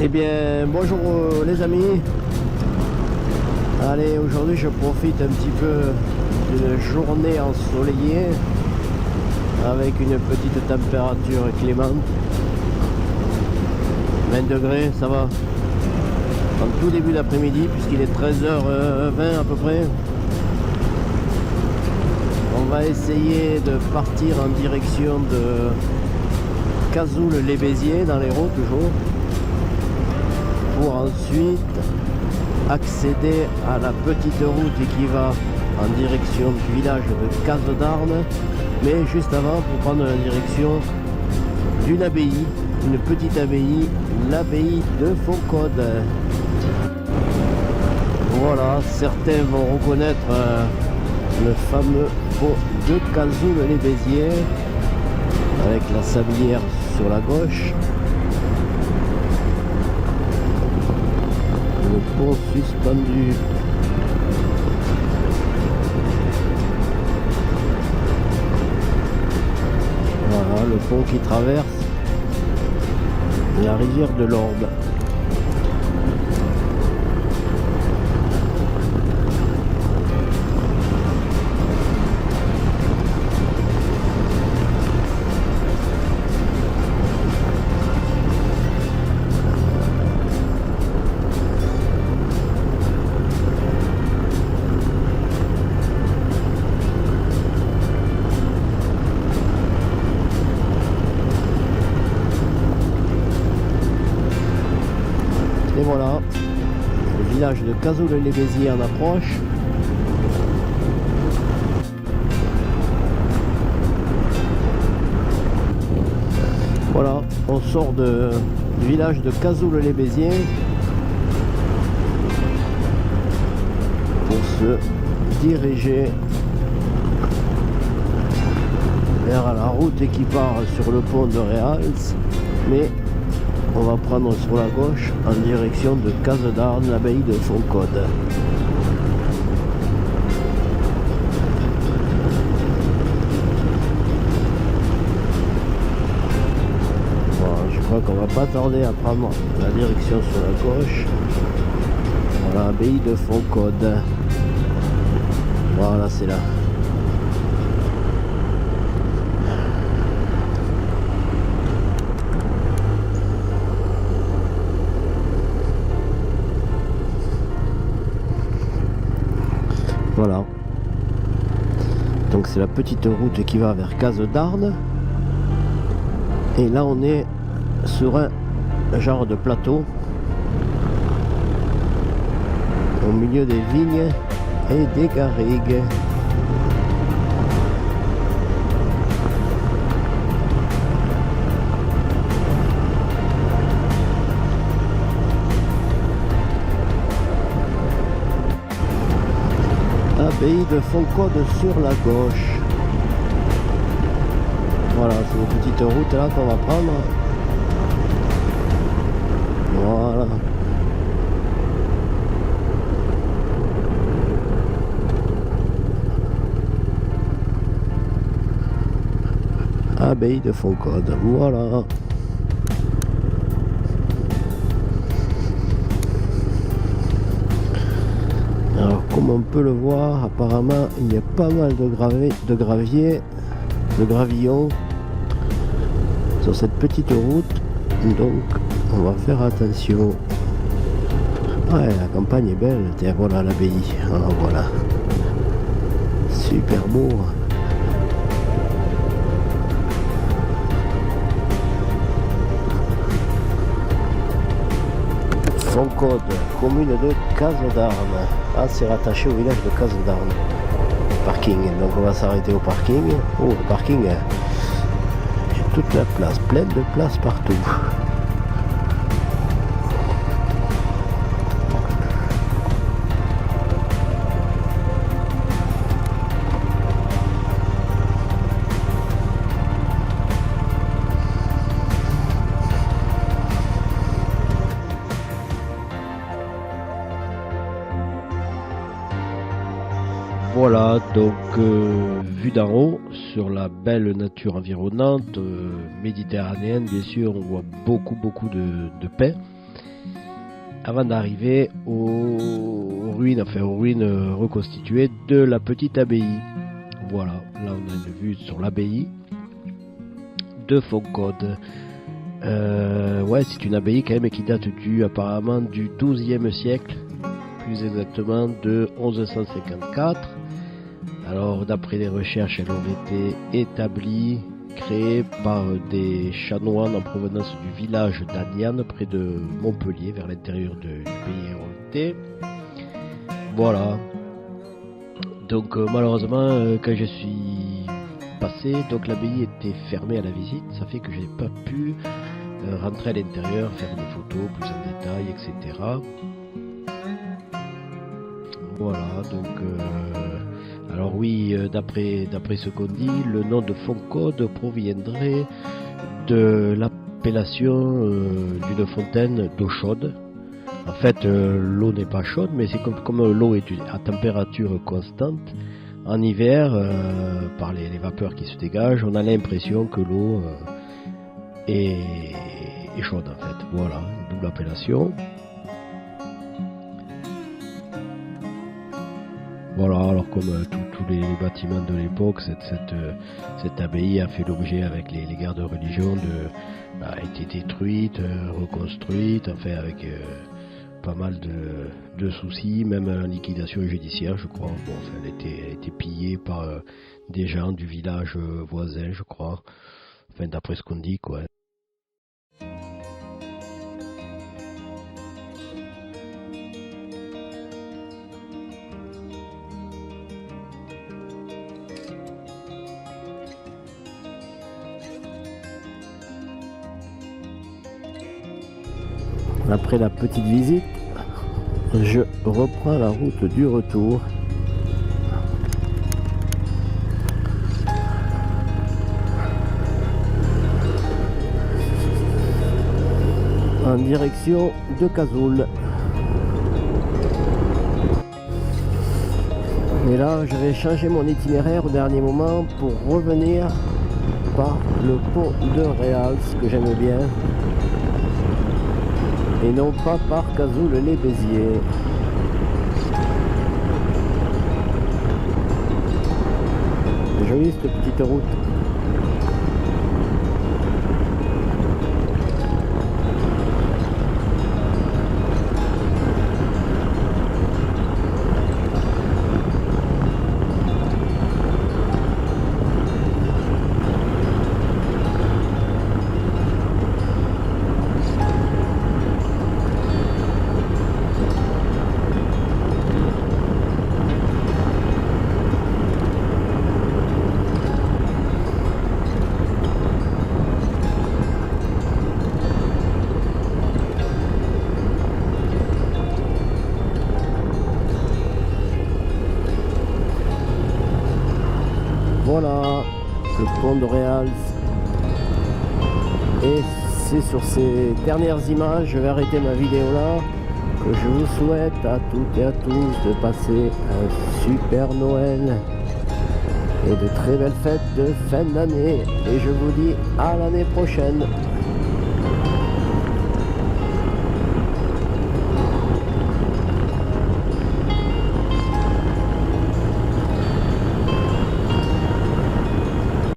Eh bien, bonjour les amis. Allez, aujourd'hui je profite un petit peu d'une journée ensoleillée avec une petite température clémente. 20 degrés, ça va. En tout début d'après-midi, puisqu'il est 13h20 à peu près. On va essayer de partir en direction de Cazoul-les-Béziers, dans l'Hérault toujours, pour ensuite accéder à la petite route qui va en direction du village de Casse-d'Arnes, mais juste avant pour prendre la direction d'une abbaye, une petite abbaye, l'abbaye de Foncode. Voilà, certains vont reconnaître le fameux pont de Cazoul-les-Béziers avec la sablière sur la gauche, le pont suspendu. Voilà, le pont qui traverse la rivière de l'Orbe. Et voilà, le village de Cazoul-les-Béziers en approche. Voilà, on sort du village de Cazoul-les-Béziers pour se diriger vers la route qui part sur le pont de Réals, mais on va prendre sur la gauche en direction de Casse-d'Arnes, l'abbaye de Foncode. Voilà, je crois qu'on va pas tarder à prendre la direction sur la gauche. Voilà, l'abbaye de Foncode. Voilà, c'est là. Voilà, donc c'est la petite route qui va vers Casse-d'Arnes, et là on est sur un genre de plateau au milieu des vignes et des garrigues. Abbaye de Foncode sur la gauche. Voilà, c'est une petite route là qu'on va prendre. Voilà. Abbaye de Foncode, voilà. Alors, comme on peut le voir, apparemment il y a pas mal de gravillons sur cette petite route, donc on va faire attention. Ouais, la campagne est belle. Tiens, voilà l'abbaye. Alors voilà, super beau. Foncode, commune de Casse-d'Arnes. Ah, c'est rattaché au village de Casse-d'Arnes. Parking, donc on va s'arrêter au parking. Oh, le parking, j'ai toute la place, pleine de place partout. Voilà, donc vue d'en haut sur la belle nature environnante, méditerranéenne bien sûr, on voit beaucoup de paix. avant d'arriver aux ruines, enfin aux ruines reconstituées de la petite abbaye. Voilà, là on a une vue sur l'abbaye de Foncode. Ouais, c'est une abbaye quand même qui date apparemment du XIIe siècle, plus exactement de 1154. Alors d'après les recherches, elles ont été établies, créées par des chanoines en provenance du village d'Aniane près de Montpellier, vers l'intérieur du pays héroltais. Voilà. Donc malheureusement, quand je suis passé, donc l'abbaye était fermée à la visite, ça fait que j'ai pas pu rentrer à l'intérieur, faire des photos plus en détail, etc. Voilà, donc alors oui, d'après ce qu'on dit, le nom de Foncode proviendrait de l'appellation d'une fontaine d'eau chaude. En fait, l'eau n'est pas chaude, mais c'est comme l'eau est à température constante. En hiver, par les vapeurs qui se dégagent, on a l'impression que l'eau est chaude en fait. Voilà, double appellation. Voilà, alors comme tous les bâtiments de l'époque, cette abbaye a fait l'objet avec les guerres de religion a été détruite, reconstruite, enfin avec pas mal de soucis, même en liquidation judiciaire, je crois. Bon, enfin, elle a été pillée par des gens du village voisin, je crois. Enfin, d'après ce qu'on dit, quoi. Après la petite visite, je reprends la route du retour. En direction de Cazoul. Et là, je vais changer mon itinéraire au dernier moment pour revenir par le pont de Réals, que j'aime bien. Et non pas par Cazoul-les-Béziers. Jolie cette petite route. Voilà, le pont de Réals. Et c'est sur ces dernières images, je vais arrêter ma vidéo là, que je vous souhaite à toutes et à tous de passer un super Noël et de très belles fêtes de fin d'année. Et je vous dis à l'année prochaine.